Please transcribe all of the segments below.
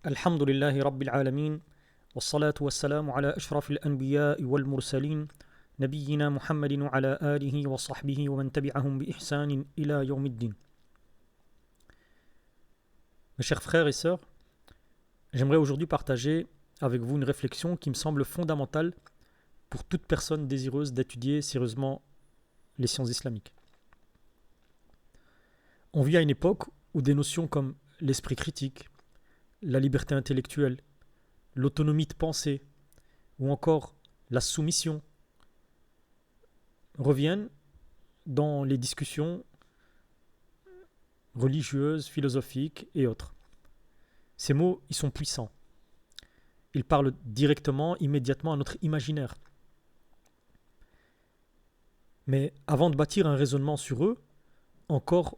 الحمد لله رب العالمين والصلاة والسلام على أشرف الأنبياء والمرسلين نبينا محمد وعلى آله وصحبه ومن تبعهم بإحسان إلى يوم الدين. Mes chers frères et sœurs, j'aimerais aujourd'hui partager avec vous une réflexion qui me semble fondamentale pour toute personne désireuse d'étudier sérieusement les sciences islamiques. On vit à une époque où des notions comme l'esprit critique, la liberté intellectuelle, l'autonomie de pensée ou encore la soumission reviennent dans les discussions religieuses, philosophiques et autres. Ces mots, ils sont puissants. Ils parlent directement, immédiatement à notre imaginaire. Mais avant de bâtir un raisonnement sur eux, encore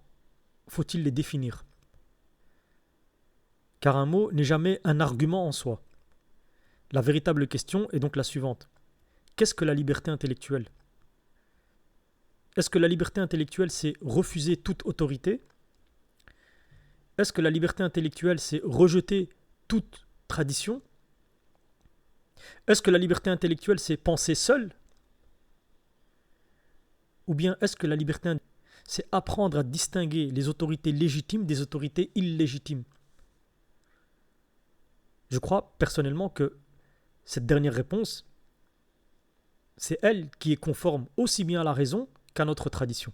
faut-il les définir. Car un mot n'est jamais un argument en soi. La véritable question est donc la suivante. Qu'est-ce que la liberté intellectuelle ? Est-ce que la liberté intellectuelle, c'est refuser toute autorité ? Est-ce que la liberté intellectuelle, c'est rejeter toute tradition ? Est-ce que la liberté intellectuelle, c'est penser seul ? Ou bien est-ce que la liberté intellectuelle, c'est apprendre à distinguer les autorités légitimes des autorités illégitimes ? Je crois personnellement que cette dernière réponse, c'est elle qui est conforme aussi bien à la raison qu'à notre tradition.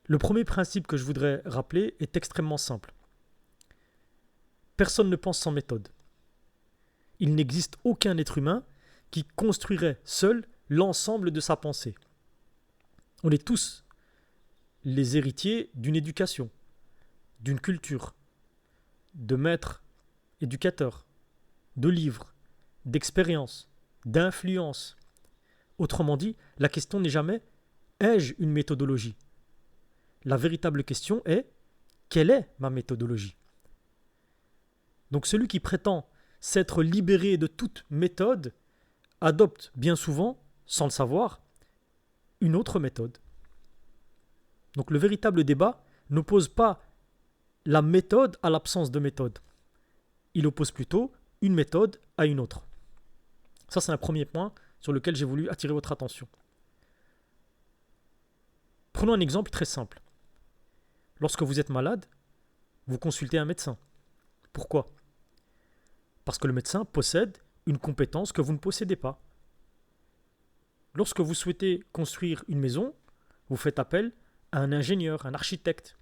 Le premier principe que je voudrais rappeler est extrêmement simple. Personne ne pense sans méthode. Il n'existe aucun être humain qui construirait seul l'ensemble de sa pensée. On est tous les héritiers d'une éducation, d'une culture, de maîtres, éducateurs, de livres, d'expériences, d'influences. Autrement dit, la question n'est jamais « ai-je une méthodologie ?» La véritable question est « quelle est ma méthodologie ?» Donc celui qui prétend s'être libéré de toute méthode adopte bien souvent, sans le savoir, une autre méthode. Donc le véritable débat n'oppose pas la méthode à l'absence de méthode. Il oppose plutôt une méthode à une autre. Ça, c'est un premier point sur lequel j'ai voulu attirer votre attention. Prenons un exemple très simple. Lorsque vous êtes malade, vous consultez un médecin. Pourquoi ? Parce que le médecin possède une compétence que vous ne possédez pas. Lorsque vous souhaitez construire une maison, vous faites appel à un ingénieur, un architecte.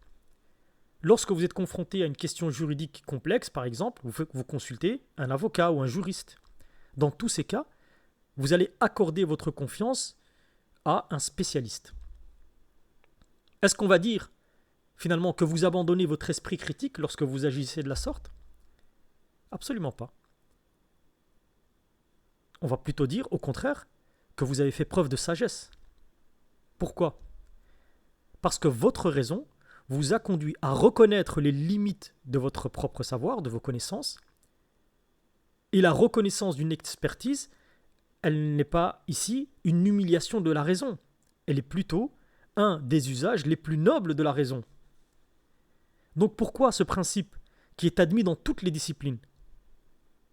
Lorsque vous êtes confronté à une question juridique complexe, par exemple, vous consultez un avocat ou un juriste. Dans tous ces cas, vous allez accorder votre confiance à un spécialiste. Est-ce qu'on va dire, finalement, que vous abandonnez votre esprit critique lorsque vous agissez de la sorte ? Absolument pas. On va plutôt dire, au contraire, que vous avez fait preuve de sagesse. Pourquoi ? Parce que votre raison vous a conduit à reconnaître les limites de votre propre savoir, de vos connaissances, et la reconnaissance d'une expertise, elle n'est pas ici une humiliation de la raison, elle est plutôt un des usages les plus nobles de la raison. Donc pourquoi ce principe, qui est admis dans toutes les disciplines,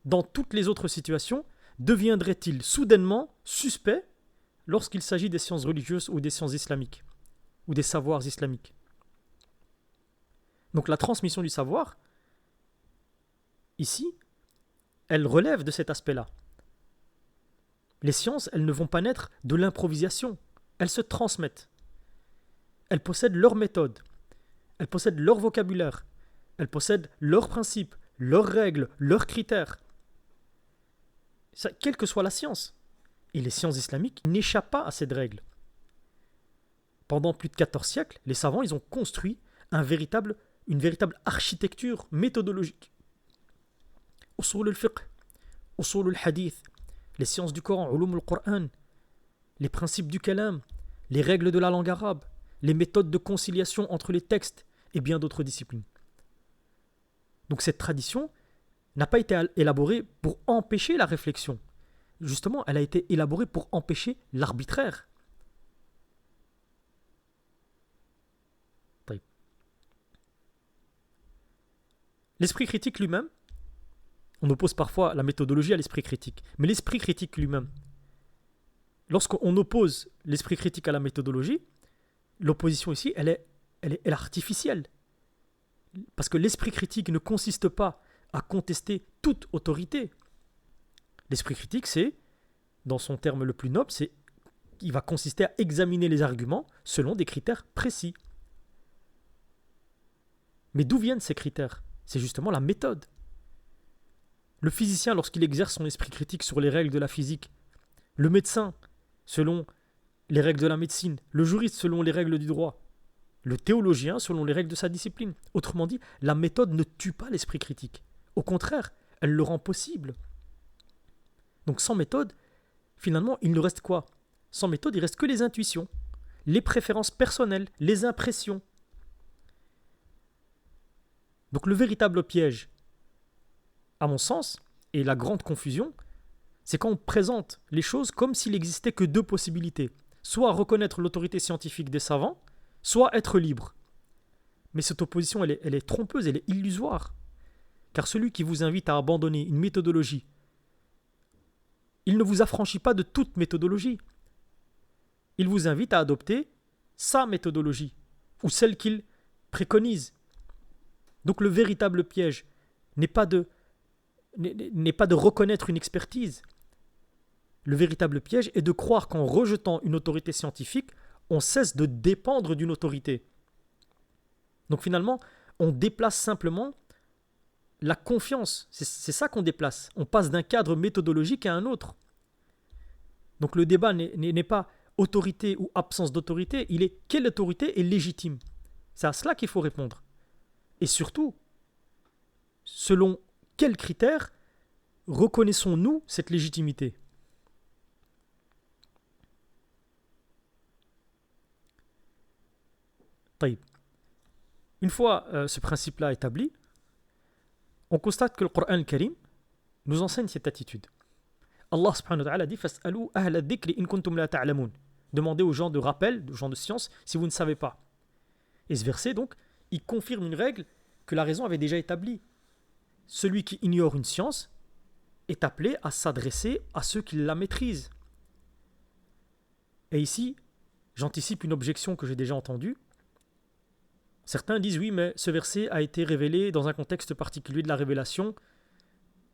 dans toutes les autres situations, deviendrait-il soudainement suspect lorsqu'il s'agit des sciences religieuses ou des sciences islamiques, ou des savoirs islamiques ? Donc la transmission du savoir, ici, elle relève de cet aspect-là. Les sciences, elles ne vont pas naître de l'improvisation, elles se transmettent. Elles possèdent leur méthode, elles possèdent leur vocabulaire, elles possèdent leurs principes, leurs règles, leurs critères. Ça, quelle que soit la science. Et les sciences islamiques n'échappent pas à cette règle. Pendant plus de 14 siècles, les savants, ils ont construit une véritable architecture méthodologique. Usul al-fiqh, usul al-hadith, les sciences du Coran, ulum al-Qur'an, les principes du kalam, les règles de la langue arabe, les méthodes de conciliation entre les textes et bien d'autres disciplines. Donc cette tradition n'a pas été élaborée pour empêcher la réflexion. Justement, elle a été élaborée pour empêcher l'arbitraire. L'esprit critique lui-même, on oppose parfois la méthodologie à l'esprit critique, mais l'esprit critique lui-même, lorsqu'on oppose l'esprit critique à la méthodologie, l'opposition ici, elle est artificielle. Parce que l'esprit critique ne consiste pas à contester toute autorité. L'esprit critique, c'est, dans son terme le plus noble, il va consister à examiner les arguments selon des critères précis. Mais d'où viennent ces critères? C'est justement la méthode. Le physicien, lorsqu'il exerce son esprit critique sur les règles de la physique, le médecin, selon les règles de la médecine, le juriste, selon les règles du droit, le théologien, selon les règles de sa discipline. Autrement dit, la méthode ne tue pas l'esprit critique. Au contraire, elle le rend possible. Donc sans méthode, finalement, il ne reste quoi? Sans méthode, il ne reste que les intuitions, les préférences personnelles, les impressions. Donc le véritable piège, à mon sens, et la grande confusion, c'est quand on présente les choses comme s'il n'existait que deux possibilités. Soit reconnaître l'autorité scientifique des savants, soit être libre. Mais cette opposition, elle est trompeuse, elle est illusoire. Car celui qui vous invite à abandonner une méthodologie, il ne vous affranchit pas de toute méthodologie. Il vous invite à adopter sa méthodologie, ou celle qu'il préconise. Donc le véritable piège n'est pas de reconnaître une expertise. Le véritable piège est de croire qu'en rejetant une autorité scientifique, on cesse de dépendre d'une autorité. Donc finalement, on déplace simplement la confiance. C'est ça qu'on déplace. On passe d'un cadre méthodologique à un autre. Donc le débat n'est pas autorité ou absence d'autorité, il est quelle autorité est légitime. C'est à cela qu'il faut répondre. Et surtout, selon quels critères reconnaissons-nous cette légitimité? طيب. Une fois ce principe-là établi, on constate que le Coran Karim nous enseigne cette attitude. Allah subhanahu wa ta'ala dit Fas'alou ahla dhikri in kuntum la ta'lamun. Demandez aux gens de rappel, aux gens de science, si vous ne savez pas. Et ce verset, donc, il confirme une règle que la raison avait déjà établie. Celui qui ignore une science est appelé à s'adresser à ceux qui la maîtrisent. Et ici, j'anticipe une objection que j'ai déjà entendue. Certains disent oui, mais ce verset a été révélé dans un contexte particulier de la révélation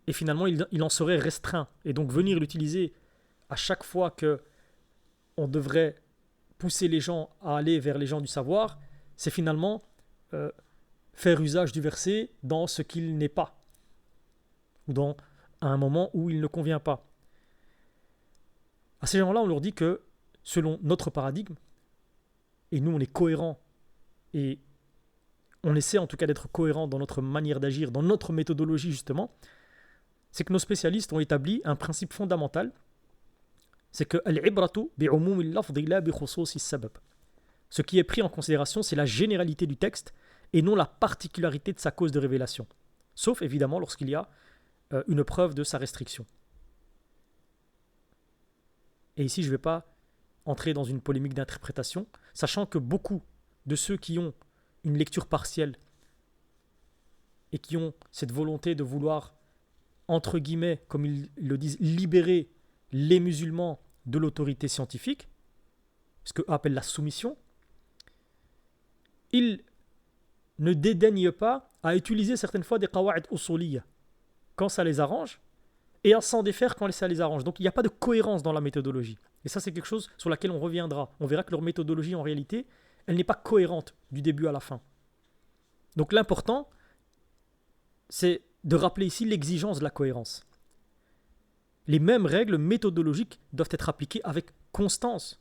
et finalement il en serait restreint. Et donc venir l'utiliser à chaque fois que on devrait pousser les gens à aller vers les gens du savoir, c'est finalement faire usage du verset dans ce qu'il n'est pas ou à un moment où il ne convient pas. À ces gens-là, on leur dit que selon notre paradigme, et nous on est cohérents et on essaie en tout cas d'être cohérent dans notre manière d'agir, dans notre méthodologie justement, c'est que nos spécialistes ont établi un principe fondamental, c'est que ce qui est pris en considération, c'est la généralité du texte et non la particularité de sa cause de révélation, sauf évidemment lorsqu'il y a une preuve de sa restriction. Et ici, je ne vais pas entrer dans une polémique d'interprétation, sachant que beaucoup de ceux qui ont une lecture partielle et qui ont cette volonté de vouloir, entre guillemets, comme ils le disent, libérer les musulmans de l'autorité scientifique, ce qu'eux appellent la soumission, ils ne dédaignent pas à utiliser certaines fois des qawa'id usuliyya quand ça les arrange et à s'en défaire quand ça les arrange. Donc il n'y a pas de cohérence dans la méthodologie. Et ça, c'est quelque chose sur laquelle on reviendra. On verra que leur méthodologie, en réalité, elle n'est pas cohérente du début à la fin. Donc l'important, c'est de rappeler ici l'exigence de la cohérence. Les mêmes règles méthodologiques doivent être appliquées avec constance.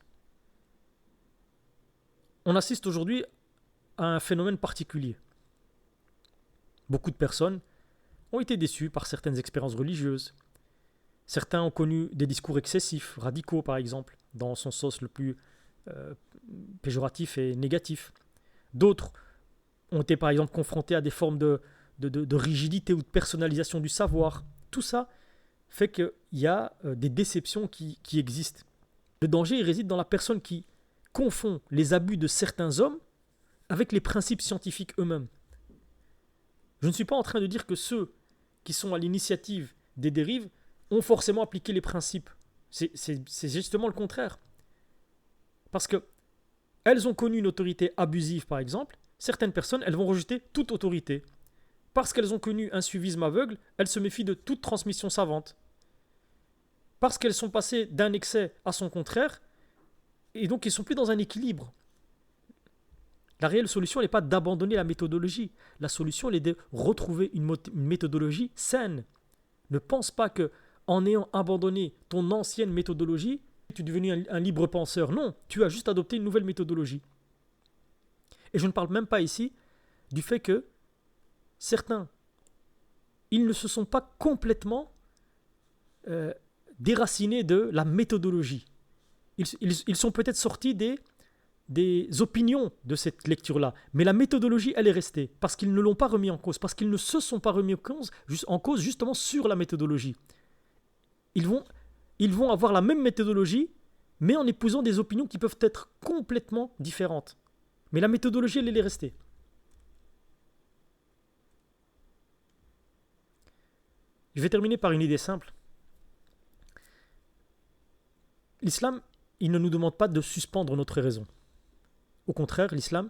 On assiste aujourd'hui à un phénomène particulier. Beaucoup de personnes ont été déçues par certaines expériences religieuses. Certains ont connu des discours excessifs, radicaux par exemple, dans son sens le plus péjoratif et négatif. D'autres ont été par exemple confrontés à des formes de rigidité ou de personnalisation du savoir. Tout ça fait qu'il y a des déceptions qui existent. Le danger il réside dans la personne qui confond les abus de certains hommes avec les principes scientifiques eux-mêmes. Je ne suis pas en train de dire que ceux qui sont à l'initiative des dérives ont forcément appliqué les principes. C'est justement le contraire. Parce que elles ont connu une autorité abusive, par exemple. Certaines personnes, elles vont rejeter toute autorité. Parce qu'elles ont connu un suivisme aveugle, elles se méfient de toute transmission savante. Parce qu'elles sont passées d'un excès à son contraire, et donc ils ne sont plus dans un équilibre. La réelle solution n'est pas d'abandonner la méthodologie. La solution, elle est de retrouver une méthodologie saine. Ne pense pas que en ayant abandonné ton ancienne méthodologie, tu es devenu un libre penseur. Non, tu as juste adopté une nouvelle méthodologie. Et je ne parle même pas ici du fait que certains, ils ne se sont pas complètement déracinés de la méthodologie. Ils sont peut-être sortis des opinions de cette lecture-là, mais la méthodologie, elle est restée, parce qu'ils ne l'ont pas remis en cause, parce qu'ils ne se sont pas remis en cause justement sur la méthodologie. Ils vont avoir la même méthodologie, mais en épousant des opinions qui peuvent être complètement différentes. Mais la méthodologie, elle est restée. Je vais terminer par une idée simple. L'islam, il ne nous demande pas de suspendre notre raison. Au contraire, l'islam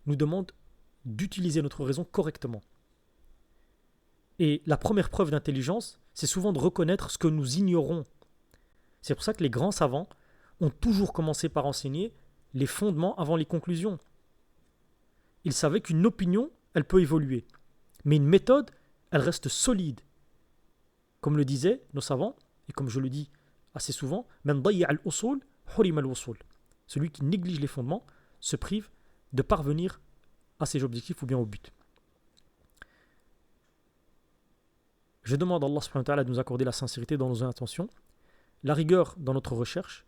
nous demande d'utiliser notre raison correctement. Et la première preuve d'intelligence, c'est souvent de reconnaître ce que nous ignorons. C'est pour ça que les grands savants ont toujours commencé par enseigner les fondements avant les conclusions. Ils savaient qu'une opinion, elle peut évoluer. Mais une méthode, elle reste solide. Comme le disaient nos savants, et comme je le dis assez souvent, celui qui néglige les fondements se prive de parvenir à ses objectifs ou bien au but. Je demande à Allah subhanahu wa ta'ala de nous accorder la sincérité dans nos intentions, la rigueur dans notre recherche,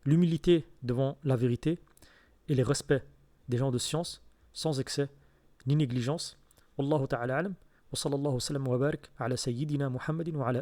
l'humilité devant la vérité et le respect des gens de science, sans excès ni négligence. Wallahu ta'ala alam, wa sallallahu sallam wa barak ala sayyidina Muhammadin wa ala